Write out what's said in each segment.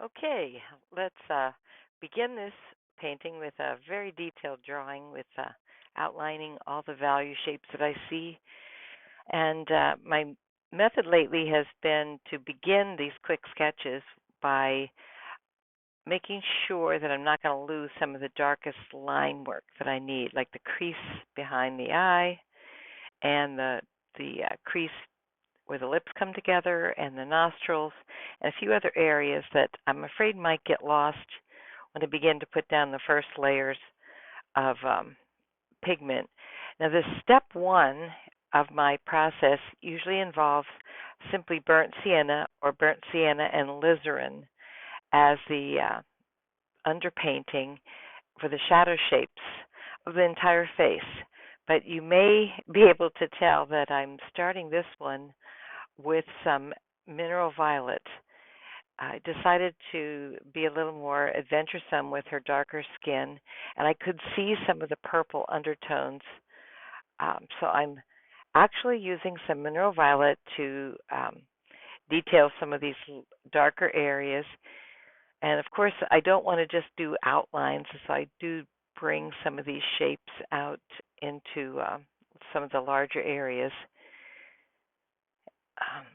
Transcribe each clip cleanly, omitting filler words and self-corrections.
Okay, let's begin this painting with a very detailed drawing with outlining all the value shapes that I see. And my method lately has been to begin these quick sketches by making sure that I'm not going to lose some of the darkest line work that I need, like the crease behind the eye and the crease where the lips come together and the nostrils and a few other areas that I'm afraid might get lost when I begin to put down the first layers of pigment. Now, this step one of my process usually involves simply burnt sienna or burnt sienna and alizarin as the underpainting for the shadow shapes of the entire face. But you may be able to tell that I'm starting this one with some mineral violet. I decided to be a little more adventuresome with her darker skin, and I could see some of the purple undertones. So I'm actually using some mineral violet to detail some of these darker areas. And of course, I don't want to just do outlines, so I do bring some of these shapes out into some of the larger areas.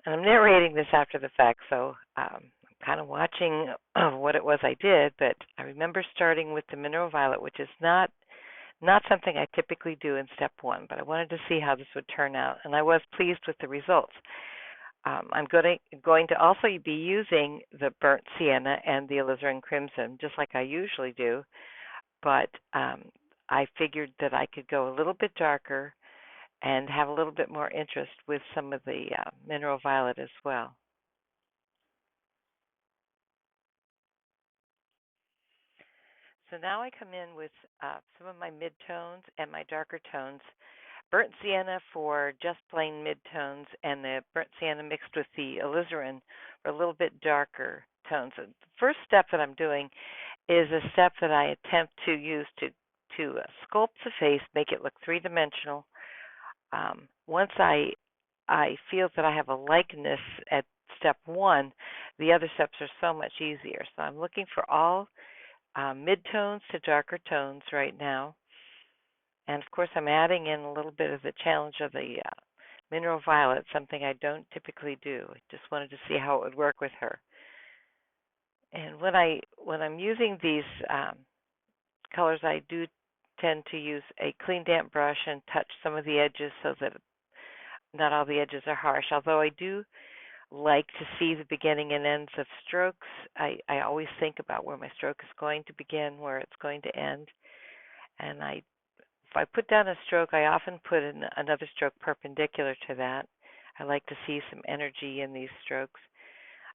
And I'm narrating this after the fact, so I'm kind of watching what it was I did. But I remember starting with the mineral violet, which is not something I typically do in step one. But I wanted to see how this would turn out, and I was pleased with the results. I'm going to also be using the burnt sienna and the alizarin crimson, just like I usually do. But I figured that I could go a little bit darker and have a little bit more interest with some of the mineral violet as well. So now I come in with some of my midtones and my darker tones. Burnt sienna for just plain midtones, and the burnt sienna mixed with the alizarin for a little bit darker tones. The first step that I'm doing is a step that I attempt to use to sculpt the face, make it look three-dimensional. Once I feel that I have a likeness at step one, the other steps are so much easier. So I'm looking for all midtones to darker tones right now. And of course, I'm adding in a little bit of the challenge of the mineral violet, something I don't typically do. I just wanted to see how it would work with her. And when I'm using these colors, I do tend to use a clean damp brush and touch some of the edges so that not all the edges are harsh. Although I do like to see the beginning and ends of strokes, I always think about where my stroke is going to begin, where it's going to end. And if I put down a stroke, I often put in another stroke perpendicular to that. I like to see some energy in these strokes.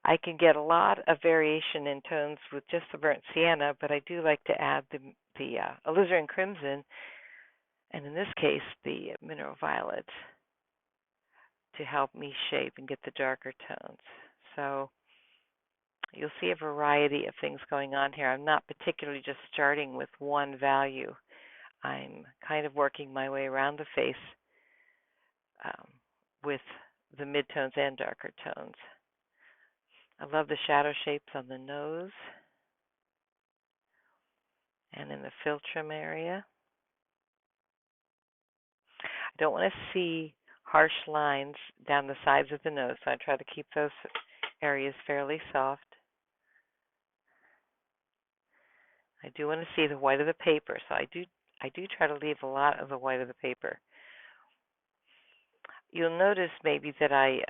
I can get a lot of variation in tones with just the burnt sienna, but I do like to add the alizarin crimson, and in this case, the mineral violet, to help me shape and get the darker tones. So you'll see a variety of things going on here. I'm not particularly just starting with one value. I'm kind of working my way around the face um, with the midtones and darker tones. I love the shadow shapes on the nose and in the philtrum area. I don't want to see harsh lines down the sides of the nose, so I try to keep those areas fairly soft. I do want to see the white of the paper, so I do try to leave a lot of the white of the paper. You'll notice maybe that I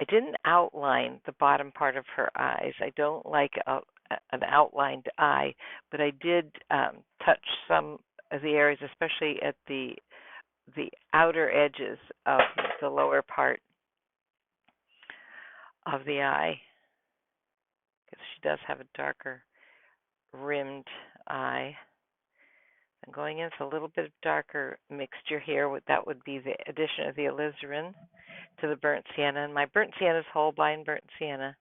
didn't outline the bottom part of her eyes. I don't like an outlined eye, but I did touch some of the areas, especially at the outer edges of the lower part of the eye, because she does have a darker rimmed eye. I'm going in with a little bit of darker mixture here. That would be the addition of the alizarin to the burnt sienna. And my burnt sienna is Holbein burnt sienna.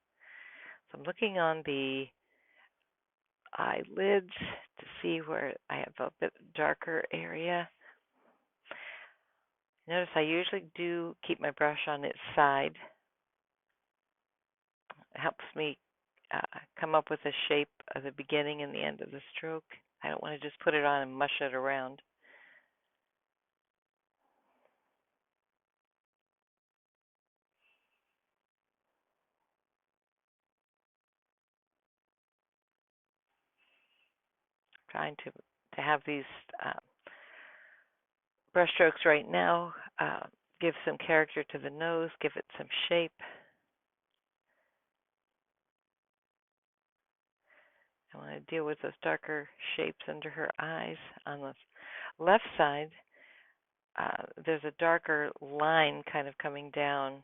So I'm looking on the eyelids to see where I have a bit darker area. Notice I usually do keep my brush on its side. It helps me come up with a shape of the beginning and the end of the stroke. I don't want to just put it on and mush it around. Trying to have these brush strokes right now give some character to the nose, give it some shape. I want to deal with those darker shapes under her eyes. On the left side, there's a darker line kind of coming down.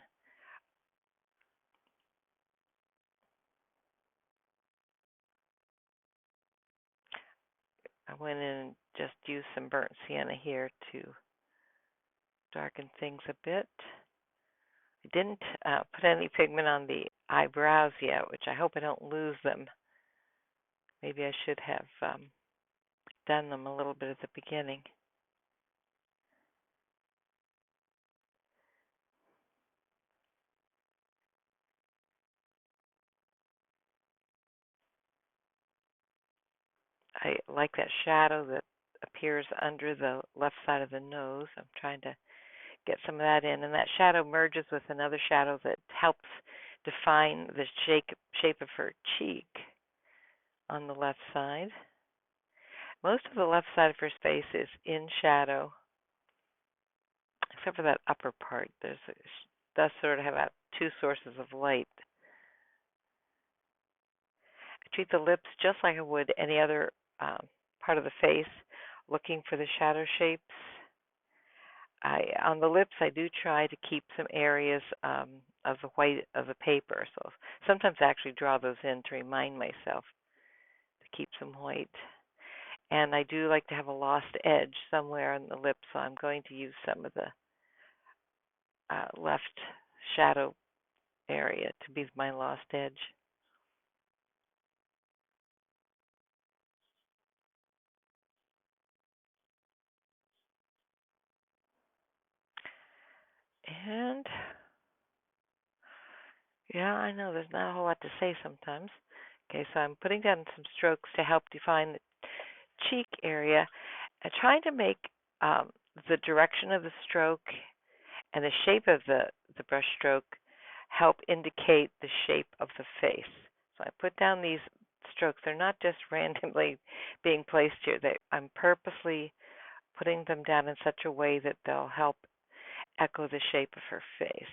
I went in and just used some burnt sienna here to darken things a bit. I didn't put any pigment on the eyebrows yet, which I hope I don't lose them. Maybe I should have done them a little bit at the beginning. I like that shadow that appears under the left side of the nose. I'm trying to get some of that in, and that shadow merges with another shadow that helps define the shape of her cheek on the left side. Most of the left side of her face is in shadow, except for that upper part. Does sort of have two sources of light. I treat the lips just like I would any other part of the face, looking for the shadow shapes. On the lips, I do try to keep some areas of the white of the paper. So sometimes I actually draw those in to remind myself to keep some white. And I do like to have a lost edge somewhere on the lips, so I'm going to use some of the left shadow area to be my lost edge. And yeah, I know there's not a whole lot to say sometimes. Okay, so I'm putting down some strokes to help define the cheek area and trying to make the direction of the stroke and the shape of the brush stroke help indicate the shape of the face. So I put down these strokes. They're not just randomly being placed here. I'm purposely putting them down in such a way that they'll help echo the shape of her face.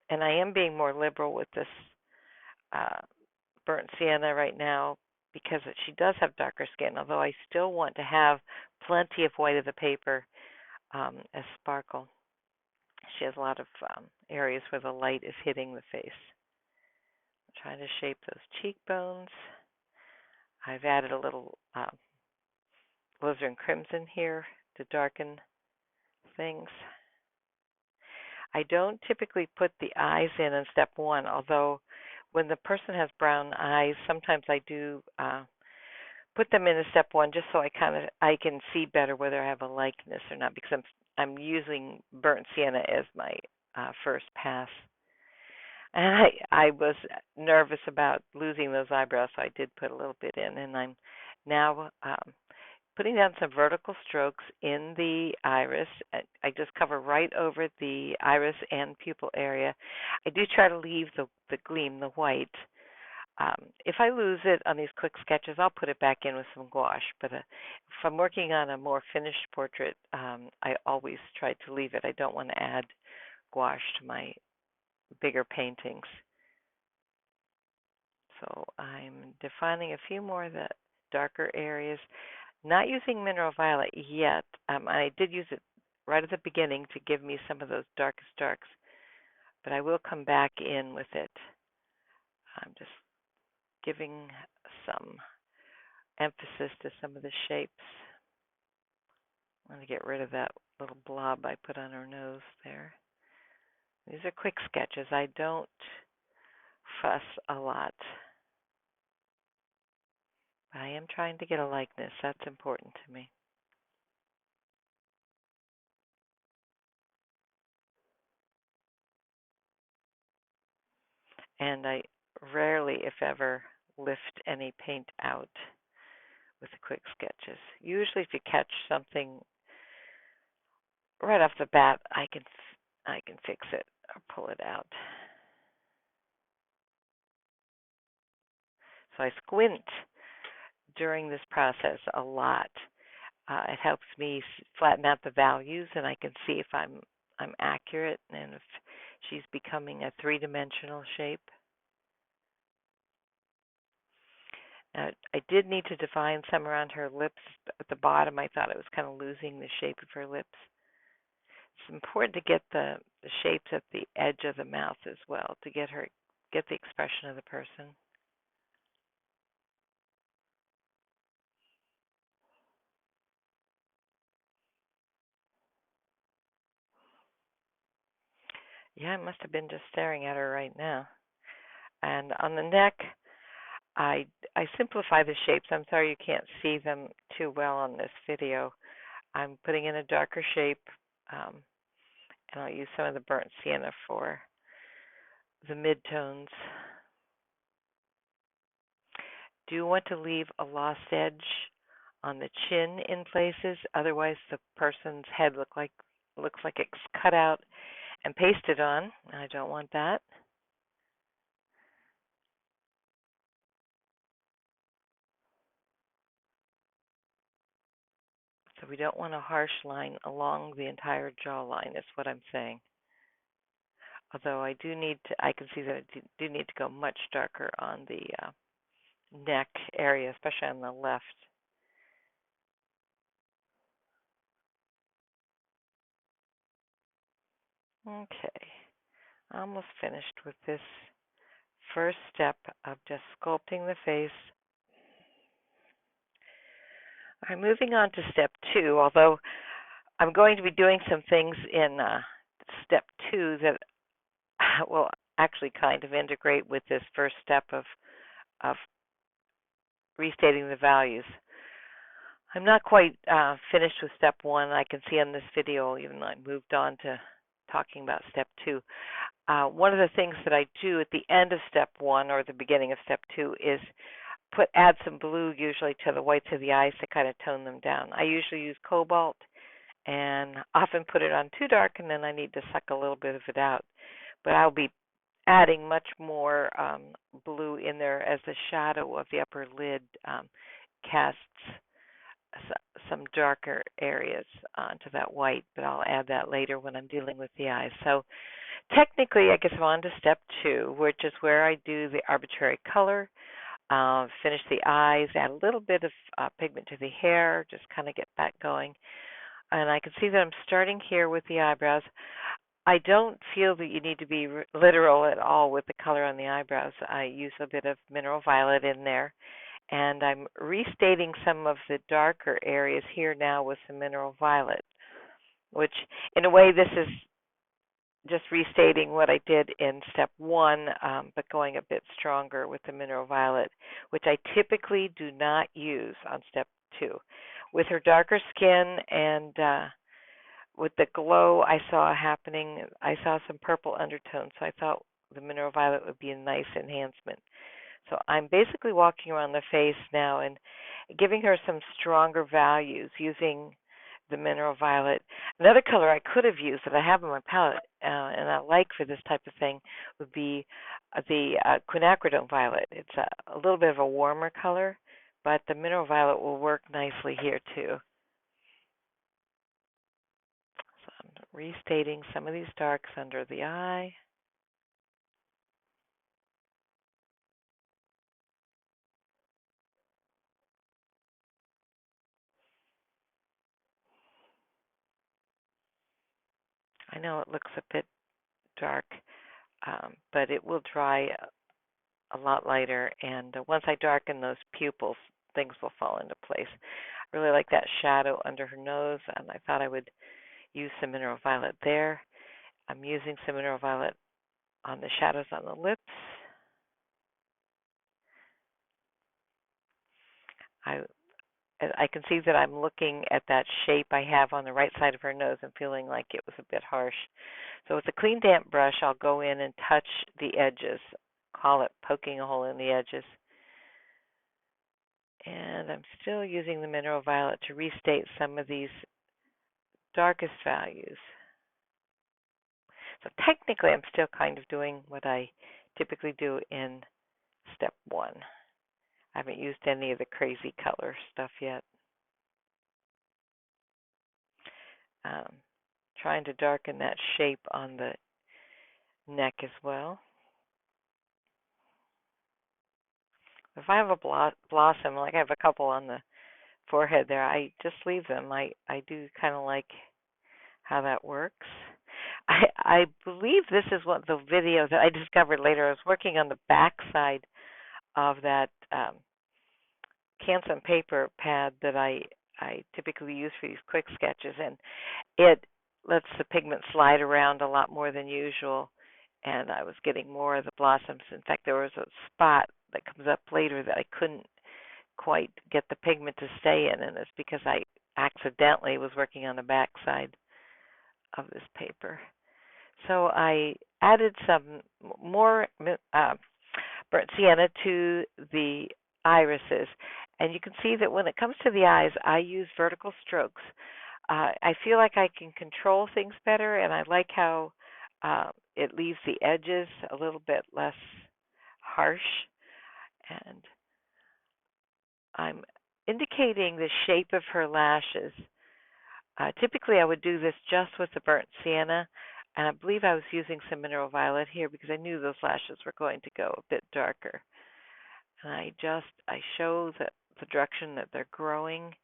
And I am being more liberal with this uh, burnt sienna right now because she does have darker skin, although I still want to have plenty of white of the paper as sparkle. She has a lot of areas where the light is hitting the face. I'm trying to shape those cheekbones. I've added a little alizarin crimson here to darken things. I don't typically put the eyes in step one, although when the person has brown eyes, sometimes I do put them in step one just so I can see better whether I have a likeness or not, because I'm using burnt sienna as my first pass. And I was nervous about losing those eyebrows, so I did put a little bit in, and I'm now putting down some vertical strokes in the iris. I just cover right over the iris and pupil area. I do try to leave the gleam, the white. If I lose it on these quick sketches, I'll put it back in with some gouache. But if I'm working on a more finished portrait, I always try to leave it. I don't want to add gouache to my bigger paintings. So I'm defining a few more of the darker areas. Not using mineral violet yet. I did use it right at the beginning to give me some of those darkest darks, but I will come back in with it. I'm just giving some emphasis to some of the shapes. I'm going to get rid of that little blob I put on her nose there. These are quick sketches. I don't fuss a lot. But I am trying to get a likeness. That's important to me. And I rarely, if ever, lift any paint out with the quick sketches. Usually, if you catch something right off the bat, I can fix it or pull it out. So I squint during this process a lot. It helps me flatten out the values, and I can see if I'm accurate and if she's becoming a three-dimensional shape. Now, I did need to define some around her lips. At the bottom, I thought it was kind of losing the shape of her lips. It's important to get the shapes at the edge of the mouth as well to get the expression of the person. Yeah, I must have been just staring at her right now. And on the neck, I I simplify the shapes. I'm sorry you can't see them too well on this video. I'm putting in a darker shape, um, and I'll use some of the burnt sienna for the midtones. Do you want to leave a lost edge on the chin in places? Otherwise, the person's head looks like it's cut out and pasted on. I don't want that. So we don't want a harsh line along the entire jawline, is what I'm saying. Although I can see that I do need to go much darker on the neck area, especially on the left. Okay, almost finished with this first step of just sculpting the face. I'm moving on to step 2, although I'm going to be doing some things in step 2 that will actually kind of integrate with this first step of restating the values. I'm not quite finished with step 1. I can see on this video, even though I moved on to talking about step 2. One of the things that I do at the end of step 1 or the beginning of step 2 is add some blue usually to the whites of the eyes to kind of tone them down. I usually use cobalt and often put it on too dark, and then I need to suck a little bit of it out. But I'll be adding much more blue in there as the shadow of the upper lid casts some darker areas onto that white, but I'll add that later when I'm dealing with the eyes. So technically, I guess I'm on to step 2, which is where I do the arbitrary color, finish the eyes, add a little bit of pigment to the hair, just kind of get that going. And I can see that I'm starting here with the eyebrows. I don't feel that you need to be literal at all with the color on the eyebrows. I use a bit of mineral violet in there, and I'm restating some of the darker areas here now with some mineral violet, which in a way this is just restating what I did in step 1, but going a bit stronger with the mineral violet, which I typically do not use on step 2. With her darker skin and with the glow I saw happening, I saw some purple undertones, so I thought the mineral violet would be a nice enhancement. So I'm basically walking around the face now and giving her some stronger values using the mineral violet. Another color I could have used that I have in my palette and I like for this type of thing would be the quinacridone violet. It's a little bit of a warmer color, but the mineral violet will work nicely here too. So I'm restating some of these darks under the eye. I know it looks a bit dark, but it will dry a lot lighter. And once I darken those pupils, things will fall into place. I really like that shadow under her nose, and I thought I would use some mineral violet there. I'm using some mineral violet on the shadows on the lips. I can see that I'm looking at that shape I have on the right side of her nose and feeling like it was a bit harsh. So with a clean damp brush, I'll go in and touch the edges call it poking a hole in the edges. And I'm still using the mineral violet to restate some of these darkest values. So technically, I'm still kind of doing what I typically do in step 1. I haven't used any of the crazy color stuff yet. Trying to darken that shape on the neck as well. If I have a blossom, like I have a couple on the forehead there, I just leave them. I do kind of like how that works. I believe this is what the video that I discovered later. I was working on the back side of that Canson paper pad that I typically use for these quick sketches, and it lets the pigment slide around a lot more than usual, and I was getting more of the blossoms. In fact, there was a spot that comes up later that I couldn't quite get the pigment to stay in, and it's because I accidentally was working on the back side of this paper. So I added some more burnt sienna to the irises, and you can see that when it comes to the eyes, I use vertical strokes. I feel like I can control things better, and I like how it leaves the edges a little bit less harsh. And I'm indicating the shape of her lashes. Typically, I would do this just with the burnt sienna, and I believe I was using some mineral violet here because I knew those lashes were going to go a bit darker. And I show the direction that they're growing.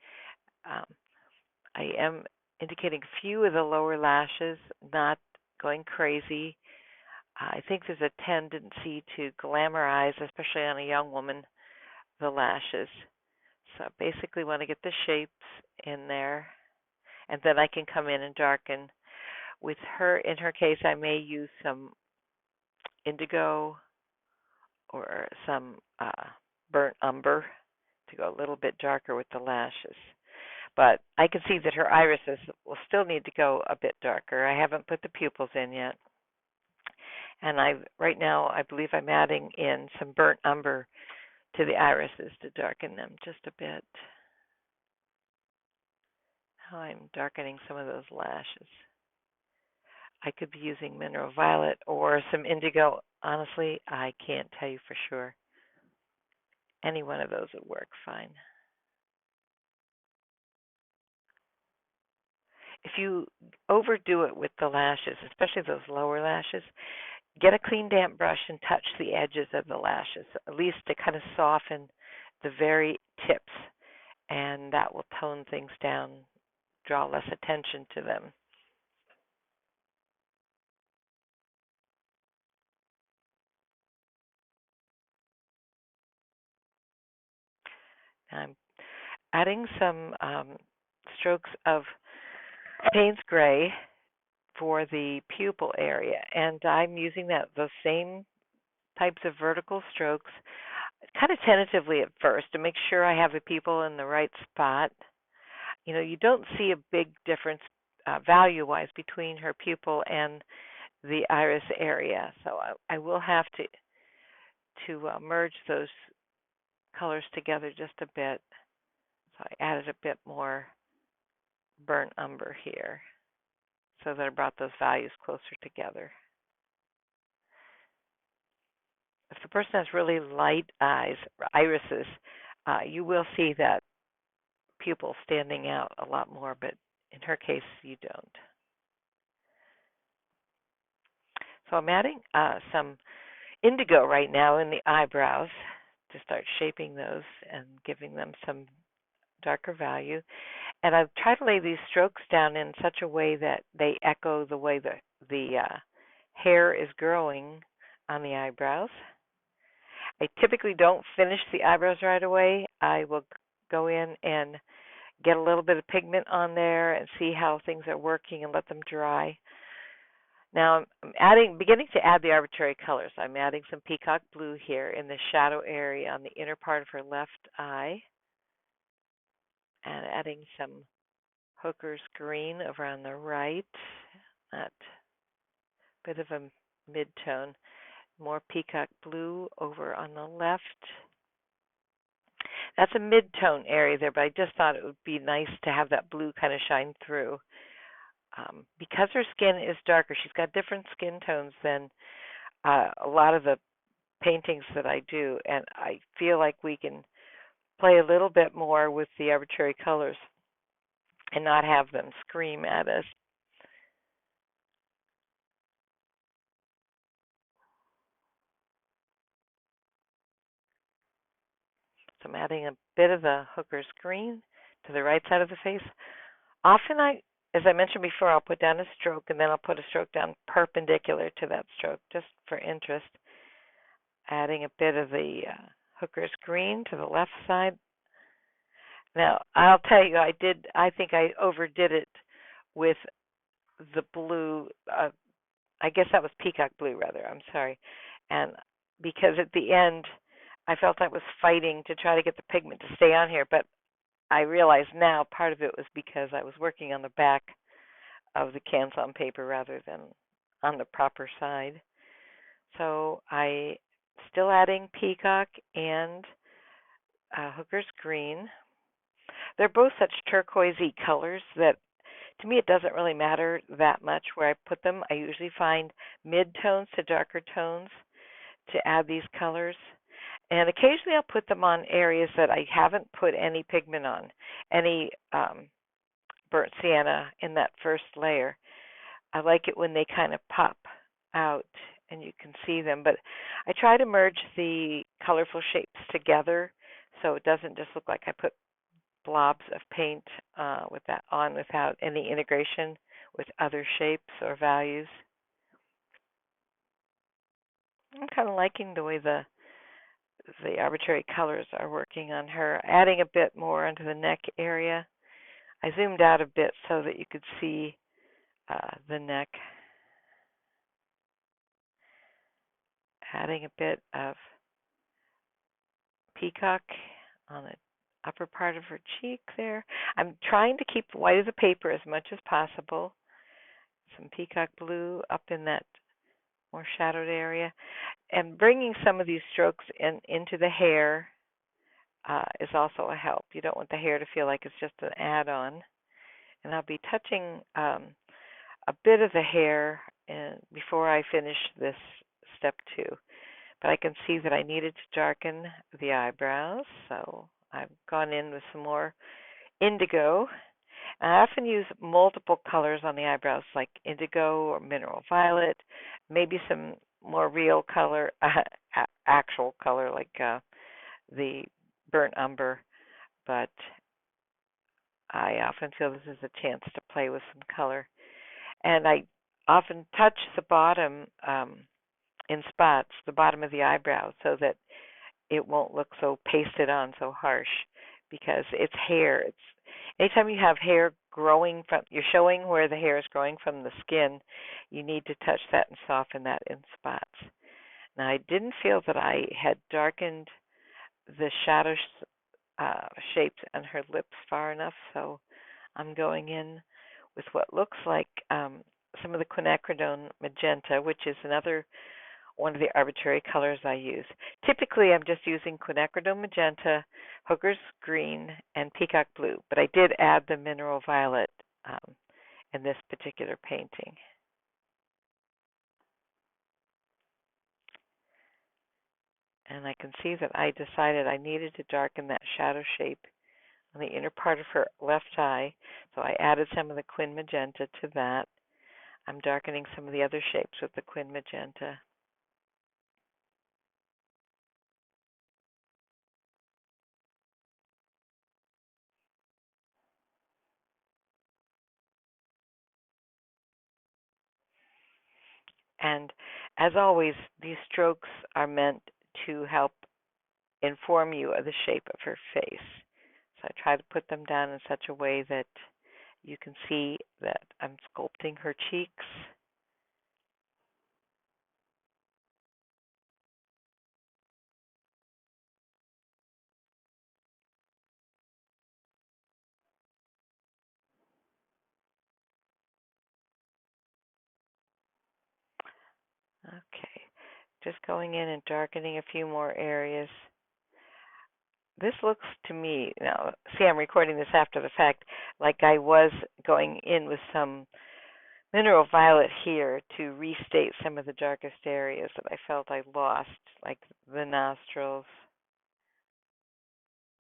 I am indicating a few of the lower lashes, not going crazy. I think there's a tendency to glamorize, especially on a young woman, the lashes. So basically want to get the shapes in there, and then I can come in and darken. With her, in her case, I may use some indigo or some burnt umber to go a little bit darker with the lashes. But I can see that her irises will still need to go a bit darker. I haven't put the pupils in yet. And right now, I believe I'm adding in some burnt umber to the irises to darken them just a bit. Now I'm darkening some of those lashes. I could be using mineral violet or some indigo. Honestly, I can't tell you for sure. Any one of those would work fine. If you overdo it with the lashes, especially those lower lashes, get a clean damp brush and touch the edges of the lashes, at least to kind of soften the very tips, and that will tone things down, draw less attention to them. I'm adding some strokes of Payne's Gray for the pupil area, and I'm using those same types of vertical strokes kind of tentatively at first to make sure I have the pupil in the right spot. You don't see a big difference value-wise between her pupil and the iris area, so I will have to merge those colors together just a bit. So I added a bit more burnt umber here so that I brought those values closer together. If the person has really light irises, you will see that pupil standing out a lot more, but in her case, you don't. So I'm adding some indigo right now in the eyebrows to start shaping those and giving them some darker value. And I've tried to lay these strokes down in such a way that they echo the way the hair is growing on the eyebrows. I typically don't finish the eyebrows right away. I will go in and get a little bit of pigment on there and see how things are working and let them dry. Now I'm beginning to add the arbitrary colors. I'm adding some peacock blue here in the shadow area on the inner part of her left eye, and adding some hooker's green over on the right, that bit of a mid-tone. More peacock blue over on the left. That's a mid-tone area there, but I just thought it would be nice to have that blue kind of shine through. Because her skin is darker, she's got different skin tones than a lot of the paintings that I do, and I feel like we can play a little bit more with the arbitrary colors and not have them scream at us. So I'm adding a bit of the hooker's green to the right side of the face. Often as I mentioned before, I'll put down a stroke and then I'll put a stroke down perpendicular to that stroke just for interest. Adding a bit of the hooker's green to the left side. Now, I'll tell you, I think I overdid it with the blue. I guess that was peacock blue, rather. I'm sorry. And because at the end, I felt I was fighting to try to get the pigment to stay on here, but I realize now part of it was because I was working on the back of the canson paper rather than on the proper side. So I still adding peacock and hooker's green. They're both such turquoisey colors that to me it doesn't really matter that much where I put them. I usually find mid-tones to darker tones to add these colors. And occasionally I'll put them on areas that I haven't put any pigment on, any burnt sienna in that first layer. I like it when they kind of pop out and you can see them. But I try to merge the colorful shapes together so it doesn't just look like I put blobs of paint with that on without any integration with other shapes or values. I'm kind of liking the way the arbitrary colors are working on her, adding a bit more into the neck area. I zoomed out a bit so that you could see the neck. Adding a bit of peacock on the upper part of her cheek there. I'm trying to keep the white of the paper as much as possible. Some peacock blue up in that more shadowed area. And bringing some of these strokes into the hair is also a help. You don't want the hair to feel like it's just an add-on. And I'll be touching a bit of the hair before I finish this step 2. But I can see that I needed to darken the eyebrows, so I've gone in with some more indigo. And I often use multiple colors on the eyebrows, like indigo or mineral violet, maybe some more real color, actual color, like the burnt umber. But I often feel this is a chance to play with some color. And I often touch the bottom in spots, the bottom of the eyebrow, so that it won't look so pasted on, so harsh, because it's hair. It's anytime you have hair growing from, you're showing where the hair is growing from the skin, you need to touch that and soften that in spots. Now, I didn't feel that I had darkened the shadow shapes on her lips far enough, so I'm going in with what looks like some of the quinacridone magenta, which is another one of the arbitrary colors I use. Typically, I'm just using quinacridone magenta, hooker's green, and peacock blue, but I did add the mineral violet in this particular painting. And I can see that I decided I needed to darken that shadow shape on the inner part of her left eye, so I added some of the quin magenta to that. I'm darkening some of the other shapes with the quin magenta. And as always, these strokes are meant to help inform you of the shape of her face. So I try to put them down in such a way that you can see that I'm sculpting her cheeks. Okay. Just going in and darkening a few more areas. This looks to me, now, see, I'm recording this after the fact, like I was going in with some mineral violet here to restate some of the darkest areas that I felt I lost, like the nostrils.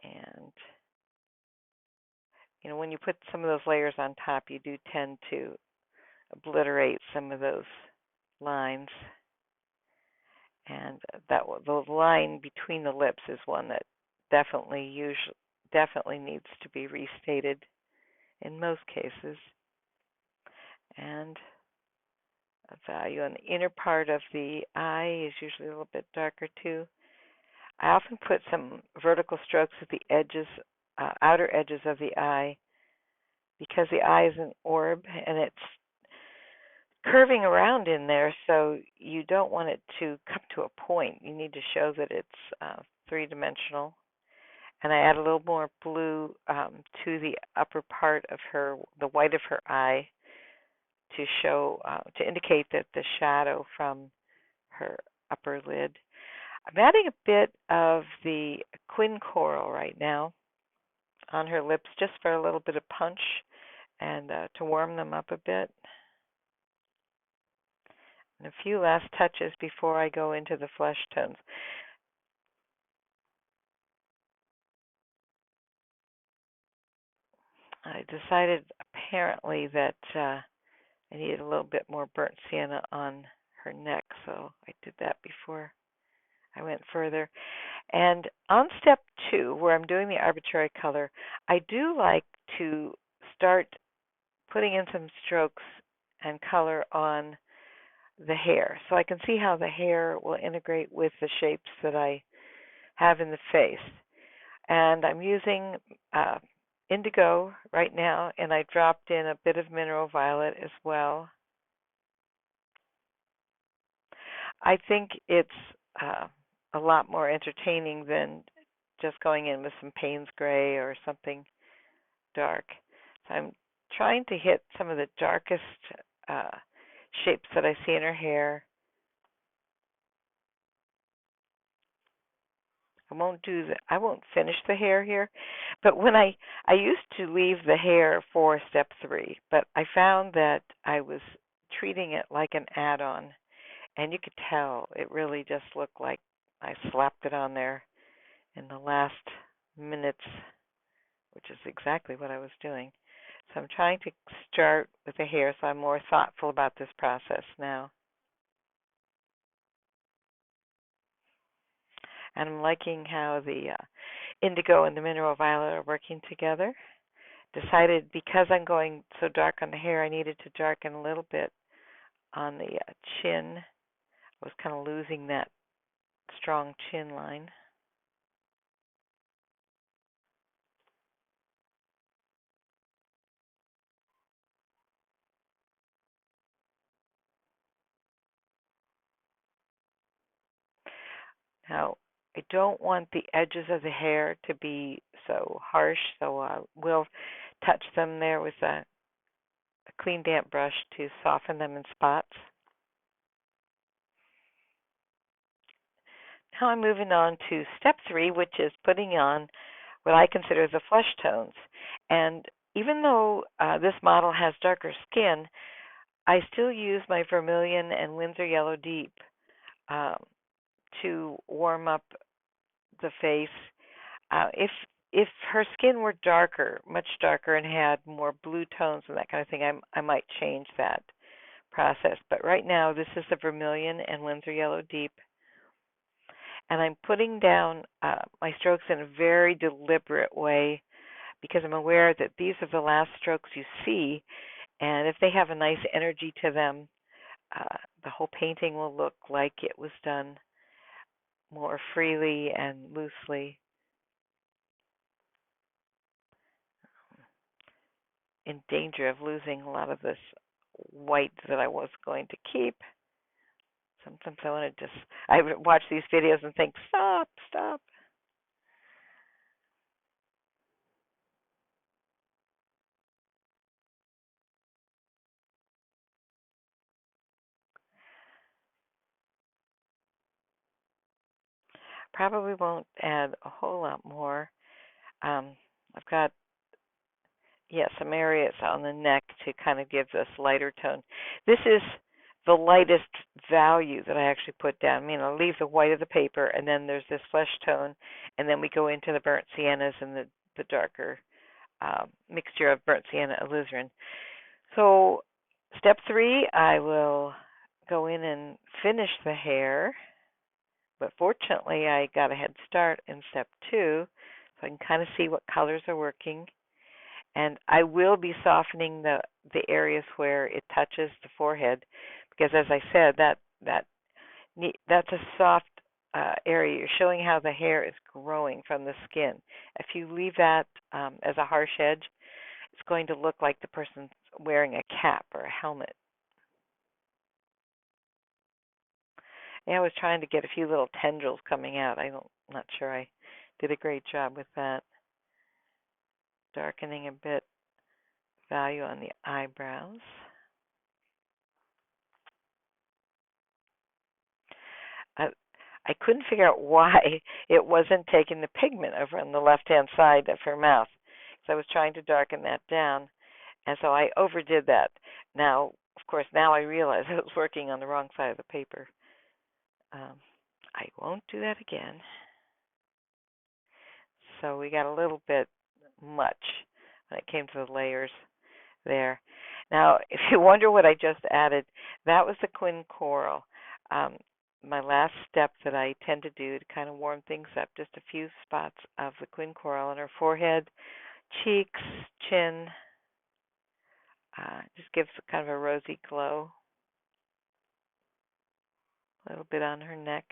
And, when you put some of those layers on top, you do tend to obliterate some of those lines. And the line between the lips is one that definitely needs to be restated in most cases. And a value on the inner part of the eye is usually a little bit darker too. I often put some vertical strokes at the edges, outer edges of the eye, because the eye is an orb and it's curving around in there, so you don't want it to come to a point. You need to show that it's three-dimensional. And I add a little more blue to the upper part of the white of her eye, to show, to indicate that the shadow from her upper lid. I'm adding a bit of the quin coral right now on her lips, just for a little bit of punch and to warm them up a bit. And a few last touches before I go into the flesh tones. I decided apparently that I needed a little bit more burnt sienna on her neck, so I did that before I went further. And on step 2, where I'm doing the arbitrary color, I do like to start putting in some strokes and color on the hair, so I can see how the hair will integrate with the shapes that I have in the face. And I'm using indigo right now, and I dropped in a bit of mineral violet as well. I think it's a lot more entertaining than just going in with some Payne's gray or something dark. So I'm trying to hit some of the darkest shapes that I see in her hair. I won't finish the hair here, but when I used to leave the hair for step 3, but I found that I was treating it like an add-on, and you could tell it really just looked like I slapped it on there in the last minutes, which is exactly what I was doing. So I'm trying to start with the hair, so I'm more thoughtful about this process now. And I'm liking how the indigo and the mineral violet are working together. Decided because I'm going so dark on the hair, I needed to darken a little bit on the chin. I was kind of losing that strong chin line. Now, I don't want the edges of the hair to be so harsh, so I will touch them there with a clean, damp brush to soften them in spots. Now I'm moving on to step 3, which is putting on what I consider the flesh tones. And even though this model has darker skin, I still use my vermilion and Winsor Yellow Deep to warm up the face. If her skin were darker, much darker, and had more blue tones and that kind of thing, I might change that process. But right now, this is the vermilion and Winsor Yellow Deep. And I'm putting down my strokes in a very deliberate way, because I'm aware that these are the last strokes you see, and if they have a nice energy to them, the whole painting will look like it was done more freely and loosely. In danger of losing a lot of this white that I was going to keep. Sometimes I want to I watch these videos and think, stop, stop. Probably won't add a whole lot more. I've got, yeah, some areas on the neck to kind of give this lighter tone. This is the lightest value that I actually put down. I mean, I'll leave the white of the paper, and then there's this flesh tone, and then we go into the burnt siennas and the darker mixture of burnt sienna alizarin. So, step 3, I will go in and finish the hair. But fortunately, I got a head start in step 2, so I can kind of see what colors are working. And I will be softening the areas where it touches the forehead, because as I said, that's a soft area. You're showing how the hair is growing from the skin. If you leave that as a harsh edge, it's going to look like the person's wearing a cap or a helmet. Yeah, I was trying to get a few little tendrils coming out. I'm not sure I did a great job with that. Darkening a bit, value on the eyebrows. I, I couldn't figure out why it wasn't taking the pigment over on the left-hand side of her mouth. So I was trying to darken that down, and so I overdid that. Now, of course, now I realize I was working on the wrong side of the paper. I won't do that again. So we got a little bit much when it came to the layers there. Now, if you wonder what I just added, that was the quin coral. Um, my last step that I tend to do to kind of warm things up, just a few spots of the quin coral on her forehead, cheeks, chin. Just gives kind of a rosy glow. A little bit on her neck.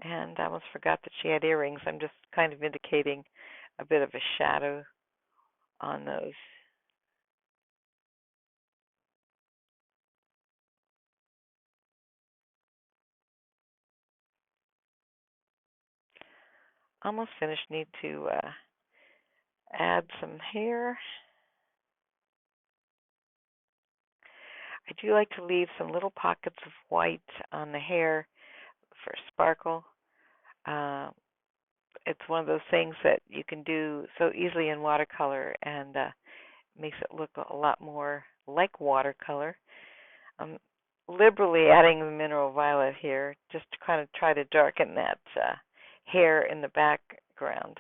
And I almost forgot that she had earrings. I'm just kind of indicating a bit of a shadow on those. Almost finished. Need to add some hair. I do like to leave some little pockets of white on the hair for sparkle. Uh, it's one of those things that you can do so easily in watercolor and makes it look a lot more like watercolor. I'm liberally adding the mineral violet here just to kind of try to darken that hair in the background.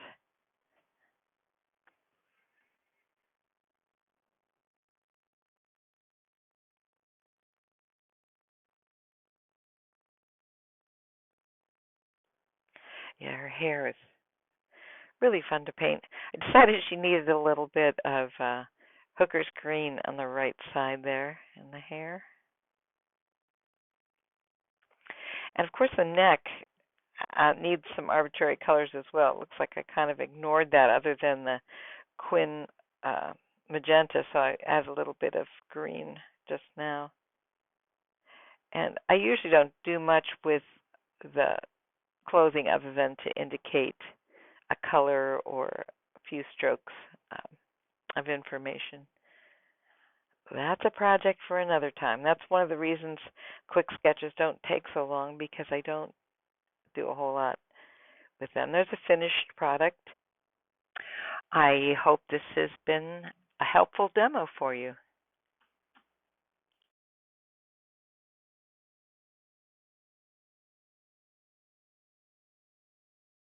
Yeah, her hair is really fun to paint. I decided she needed a little bit of hooker's green on the right side there in the hair. And of course, the neck needs some arbitrary colors as well. It looks like I kind of ignored that other than the quin magenta, so I add a little bit of green just now. And I usually don't do much with the clothing other than to indicate a color or a few strokes of information. That's a project for another time. That's one of the reasons quick sketches don't take so long, because I don't do a whole lot with them. There's a finished product. I hope this has been a helpful demo for you.